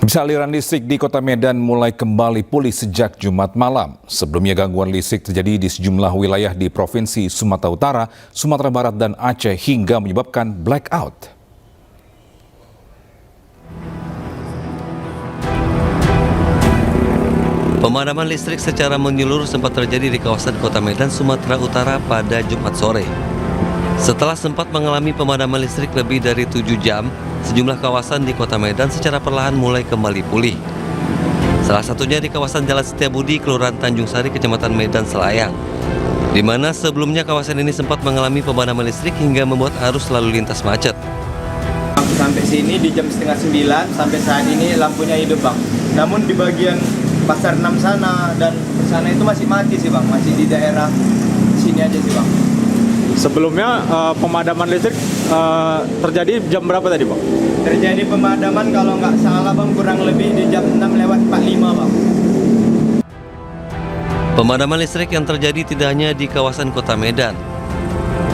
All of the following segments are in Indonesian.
Aliran listrik di Kota Medan mulai kembali pulih sejak Jumat malam. Sebelumnya gangguan listrik terjadi di sejumlah wilayah di Provinsi Sumatera Utara, Sumatera Barat, dan Aceh hingga menyebabkan blackout. Pemadaman listrik secara menyeluruh sempat terjadi di kawasan Kota Medan, Sumatera Utara pada Jumat sore. Setelah sempat mengalami pemadaman listrik lebih dari 7 jam, sejumlah kawasan di Kota Medan secara perlahan mulai kembali pulih. Salah satunya di kawasan Jalan Setiabudi, Kelurahan Tanjung Sari, Kecamatan Medan Selayang, di mana sebelumnya kawasan ini sempat mengalami pemadaman listrik hingga membuat arus lalu lintas macet. Sampai sini di jam setengah 9, sampai saat ini lampunya hidup, Bang. Namun di bagian Pasar 6 sana dan sana itu masih mati sih, Bang. Masih di daerah sini aja sih, Bang. Sebelumnya pemadaman listrik terjadi jam berapa tadi, Bang? Terjadi pemadaman kalau nggak salah, Bang, kurang lebih di jam 6:45, Bang. Pemadaman listrik yang terjadi tidak hanya di kawasan Kota Medan,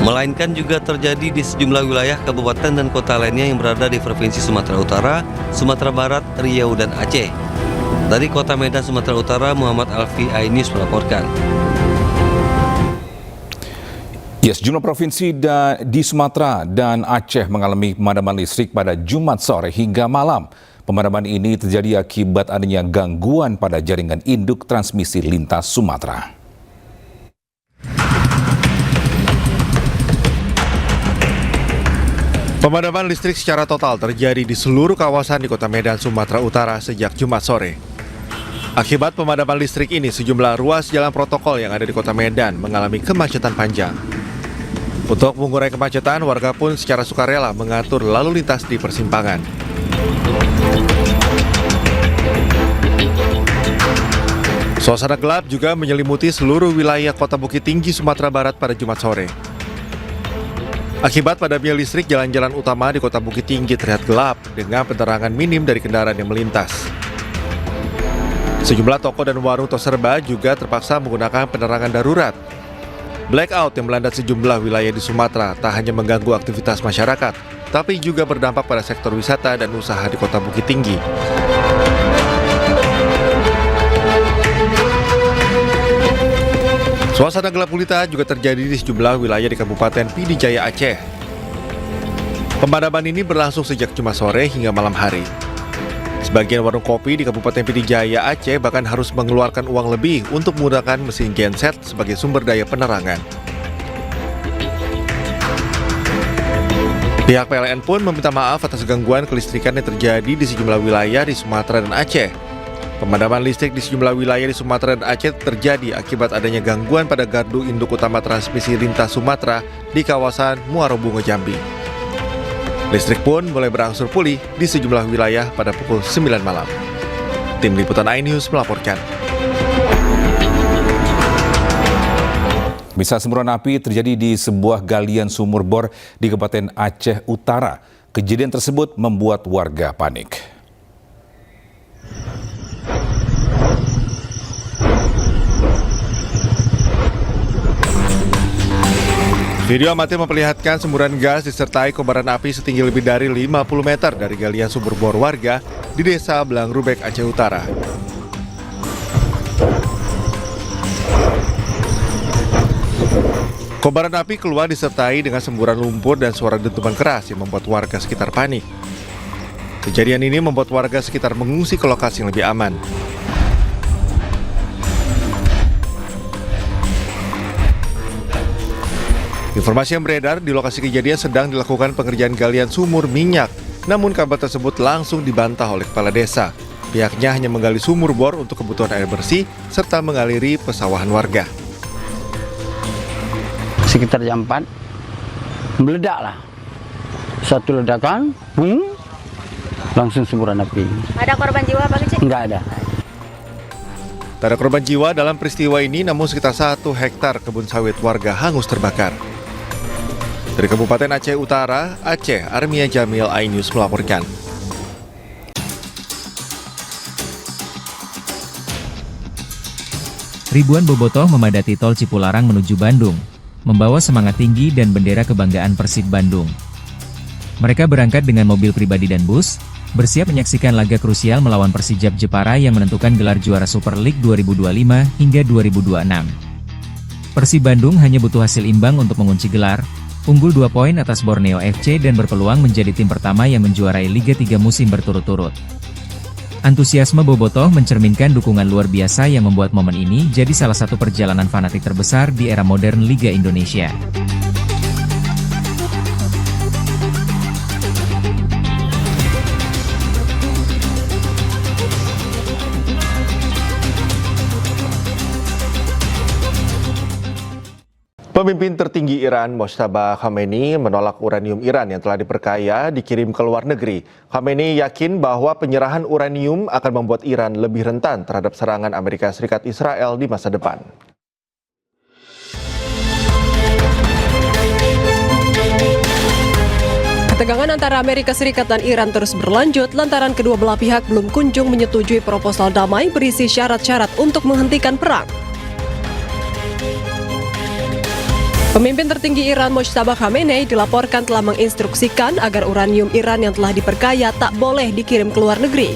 melainkan juga terjadi di sejumlah wilayah kabupaten dan kota lainnya yang berada di Provinsi Sumatera Utara, Sumatera Barat, Riau, dan Aceh. Dari Kota Medan, Sumatera Utara, Muhammad Alfi, iNews melaporkan. Sejumlah provinsi di Sumatera dan Aceh mengalami pemadaman listrik pada Jumat sore hingga malam. Pemadaman ini terjadi akibat adanya gangguan pada jaringan induk transmisi lintas Sumatera. Pemadaman listrik secara total terjadi di seluruh kawasan di Kota Medan, Sumatera Utara sejak Jumat sore. Akibat pemadaman listrik ini, sejumlah ruas jalan protokol yang ada di Kota Medan mengalami kemacetan panjang. Untuk mengurai kemacetan, warga pun secara sukarela mengatur lalu lintas di persimpangan. Suasana gelap juga menyelimuti seluruh wilayah Kota Bukit Tinggi, Sumatera Barat pada Jumat sore. Akibat padamnya listrik, jalan-jalan utama di Kota Bukit Tinggi terlihat gelap dengan penerangan minim dari kendaraan yang melintas. Sejumlah toko dan warung serba juga terpaksa menggunakan penerangan darurat. Blackout yang melanda sejumlah wilayah di Sumatera tak hanya mengganggu aktivitas masyarakat, tapi juga berdampak pada sektor wisata dan usaha di Kota Bukit Tinggi. Suasana gelap gulita juga terjadi di sejumlah wilayah di Kabupaten Pidi Jaya, Aceh. Pemadaman ini berlangsung sejak Jumat sore hingga malam hari. Sebagian warung kopi di Kabupaten Pidi Jaya, Aceh bahkan harus mengeluarkan uang lebih untuk menggunakan mesin genset sebagai sumber daya penerangan. Pihak PLN pun meminta maaf atas gangguan kelistrikan yang terjadi di sejumlah wilayah di Sumatera dan Aceh. Pemadaman listrik di sejumlah wilayah di Sumatera dan Aceh terjadi akibat adanya gangguan pada gardu induk utama transmisi lintas Sumatera di kawasan Muaro Bungo, Jambi. Listrik pun mulai berangsur pulih di sejumlah wilayah pada pukul 9 malam. Tim Liputan iNews melaporkan. Semburan api terjadi di sebuah galian sumur bor di Kabupaten Aceh Utara. Kejadian tersebut membuat warga panik. Video amatir memperlihatkan semburan gas disertai kobaran api setinggi lebih dari 50 meter dari galian sumur bor warga di Desa Belangrubek, Aceh Utara. Kobaran api keluar disertai dengan semburan lumpur dan suara dentuman keras yang membuat warga sekitar panik. Kejadian ini membuat warga sekitar mengungsi ke lokasi yang lebih aman. Informasi yang beredar, di lokasi kejadian sedang dilakukan pengerjaan galian sumur minyak. Namun kabar tersebut langsung dibantah oleh kepala desa. Pihaknya hanya menggali sumur bor untuk kebutuhan air bersih serta mengaliri pesawahan warga. Sekitar jam 4, meledak lah. Satu ledakan, boom, langsung semburan api. Ada korban jiwa, Pak Kecik? Enggak ada. Tak ada korban jiwa dalam peristiwa ini, namun sekitar 1 hektar kebun sawit warga hangus terbakar. Dari Kabupaten Aceh Utara, Aceh, Armia Jamil, iNews melaporkan. Ribuan bobotoh memadati tol Cipularang menuju Bandung, membawa semangat tinggi dan bendera kebanggaan Persib Bandung. Mereka berangkat dengan mobil pribadi dan bus, bersiap menyaksikan laga krusial melawan Persijap Jepara yang menentukan gelar juara Super League 2025 hingga 2026. Persib Bandung hanya butuh hasil imbang untuk mengunci gelar, unggul 2 poin atas Borneo FC dan berpeluang menjadi tim pertama yang menjuarai Liga 3 musim berturut-turut. Antusiasme Bobotoh mencerminkan dukungan luar biasa yang membuat momen ini jadi salah satu perjalanan fanatik terbesar di era modern Liga Indonesia. Pemimpin tertinggi Iran, Mojtaba Khamenei, menolak uranium Iran yang telah diperkaya dikirim ke luar negeri. Khamenei yakin bahwa penyerahan uranium akan membuat Iran lebih rentan terhadap serangan Amerika Serikat Israel di masa depan. Ketegangan antara Amerika Serikat dan Iran terus berlanjut lantaran kedua belah pihak belum kunjung menyetujui proposal damai berisi syarat-syarat untuk menghentikan perang. Pemimpin tertinggi Iran Mojtaba Khamenei dilaporkan telah menginstruksikan agar uranium Iran yang telah diperkaya tak boleh dikirim ke luar negeri.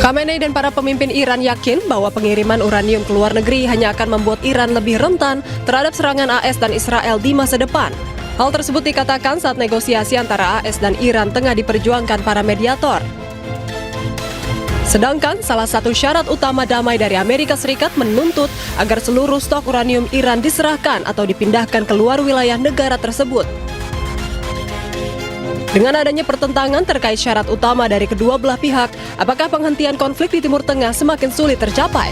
Khamenei dan para pemimpin Iran yakin bahwa pengiriman uranium ke luar negeri hanya akan membuat Iran lebih rentan terhadap serangan AS dan Israel di masa depan. Hal tersebut dikatakan saat negosiasi antara AS dan Iran tengah diperjuangkan para mediator. Sedangkan salah satu syarat utama damai dari Amerika Serikat menuntut agar seluruh stok uranium Iran diserahkan atau dipindahkan ke luar wilayah negara tersebut. Dengan adanya pertentangan terkait syarat utama dari kedua belah pihak, apakah penghentian konflik di Timur Tengah semakin sulit tercapai?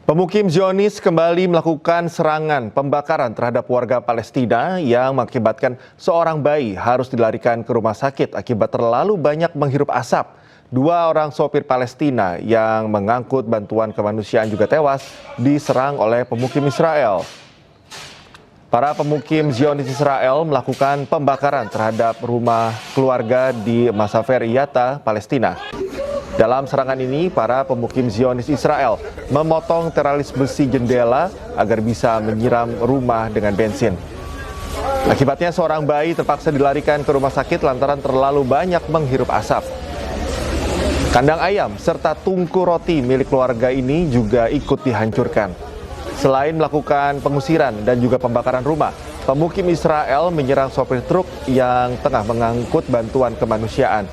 Pemukim Zionis kembali melakukan serangan pembakaran terhadap warga Palestina yang mengakibatkan seorang bayi harus dilarikan ke rumah sakit akibat terlalu banyak menghirup asap. 2 orang sopir Palestina yang mengangkut bantuan kemanusiaan juga tewas diserang oleh pemukim Israel. Para pemukim Zionis Israel melakukan pembakaran terhadap rumah keluarga di Masafer Yatta, Palestina. Dalam serangan ini, para pemukim Zionis Israel memotong teralis besi jendela agar bisa menyiram rumah dengan bensin. Akibatnya seorang bayi terpaksa dilarikan ke rumah sakit lantaran terlalu banyak menghirup asap. Kandang ayam serta tungku roti milik keluarga ini juga ikut dihancurkan. Selain melakukan pengusiran dan juga pembakaran rumah, pemukim Israel menyerang sopir truk yang tengah mengangkut bantuan kemanusiaan.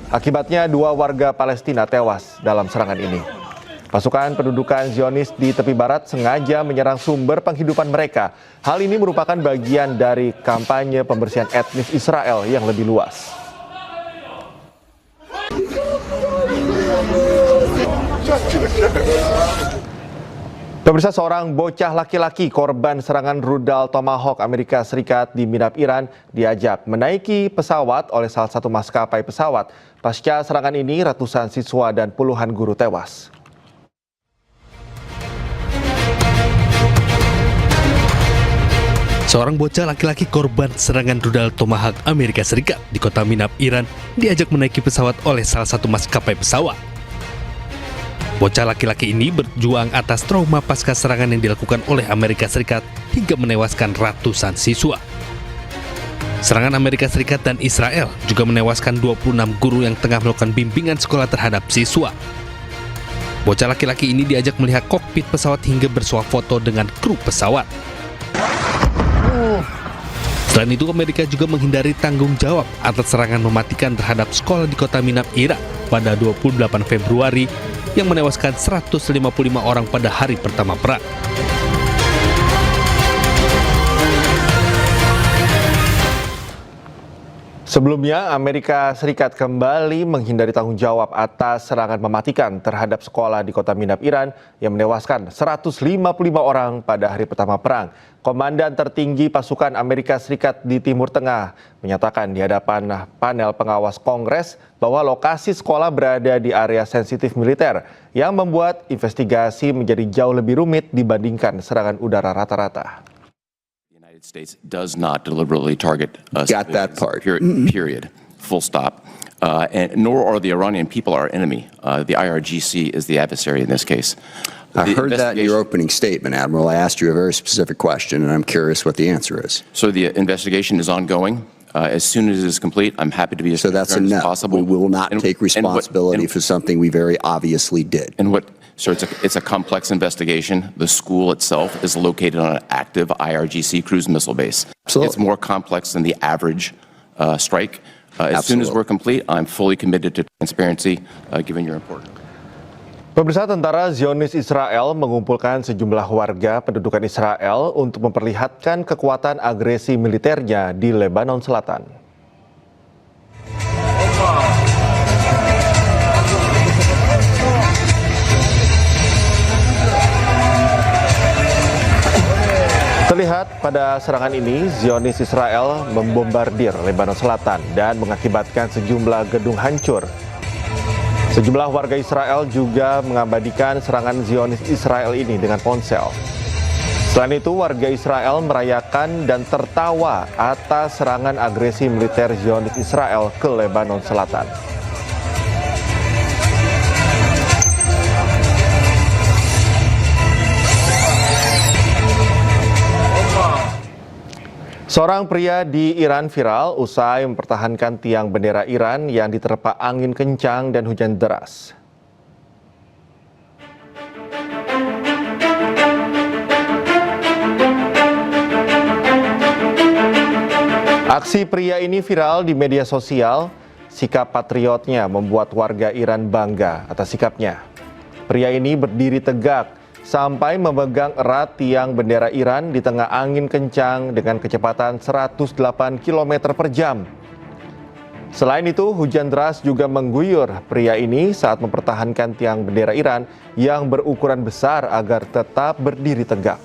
Akibatnya 2 warga Palestina tewas dalam serangan ini. Pasukan pendudukan Zionis di tepi barat sengaja menyerang sumber penghidupan mereka. Hal ini merupakan bagian dari kampanye pembersihan etnis Israel yang lebih luas. Pemirsa, seorang bocah laki-laki korban serangan rudal Tomahawk Amerika Serikat di Minab, Iran diajak menaiki pesawat oleh salah satu maskapai pesawat. Pasca serangan ini, ratusan siswa dan puluhan guru tewas. Seorang bocah laki-laki korban serangan rudal Tomahawk Amerika Serikat di kota Minab, Iran diajak menaiki pesawat oleh salah satu maskapai pesawat. Bocah laki-laki ini berjuang atas trauma pasca serangan yang dilakukan oleh Amerika Serikat hingga menewaskan ratusan siswa. Serangan Amerika Serikat dan Israel juga menewaskan 26 guru yang tengah melakukan bimbingan sekolah terhadap siswa. Bocah laki-laki ini diajak melihat kokpit pesawat hingga bersuah foto dengan kru pesawat. Selain itu, Amerika juga menghindari tanggung jawab atas serangan mematikan terhadap sekolah di kota Minab, Irak pada 28 Februari yang menewaskan 155 orang pada hari pertama perang. Sebelumnya, Amerika Serikat kembali menghindari tanggung jawab atas serangan mematikan terhadap sekolah di kota Minab, Iran yang menewaskan 155 orang pada hari pertama perang. Komandan tertinggi pasukan Amerika Serikat di Timur Tengah menyatakan di hadapan panel pengawas Kongres bahwa lokasi sekolah berada di area sensitif militer yang membuat investigasi menjadi jauh lebih rumit dibandingkan serangan udara rata-rata. States does not deliberately target got that part. Period. Full stop. And nor are the Iranian people our enemy. The IRGC is the adversary in this case. I heard that in your opening statement, Admiral. I asked you a very specific question, and I'm curious what the answer is. So the investigation is ongoing. As soon as it is complete, I'm happy to be as So that's a transparent as no. possible. We will not take responsibility and- for something we very obviously did. So it's a complex investigation. The school itself is located on an active IRGC cruise missile base. Absolutely. It's more complex than the average strike. As soon as Absolutely. we're complete, I'm fully committed to transparency, given your importance. Pemirsa, tentara Zionis Israel mengumpulkan sejumlah warga pendudukan Israel untuk memperlihatkan kekuatan agresi militernya di Lebanon Selatan. Terlihat pada serangan ini, Zionis Israel membombardir Lebanon Selatan dan mengakibatkan sejumlah gedung hancur. Sejumlah warga Israel juga mengabadikan serangan Zionis Israel ini dengan ponsel. Selain itu, warga Israel merayakan dan tertawa atas serangan agresi militer Zionis Israel ke Lebanon Selatan. Seorang pria di Iran viral usai mempertahankan tiang bendera Iran yang diterpa angin kencang dan hujan deras. Aksi pria ini viral di media sosial. Sikap patriotnya membuat warga Iran bangga atas sikapnya. Pria ini berdiri tegak sampai memegang erat tiang bendera Iran di tengah angin kencang dengan kecepatan 108 km per jam. Selain itu, hujan deras juga mengguyur pria ini saat mempertahankan tiang bendera Iran yang berukuran besar agar tetap berdiri tegak.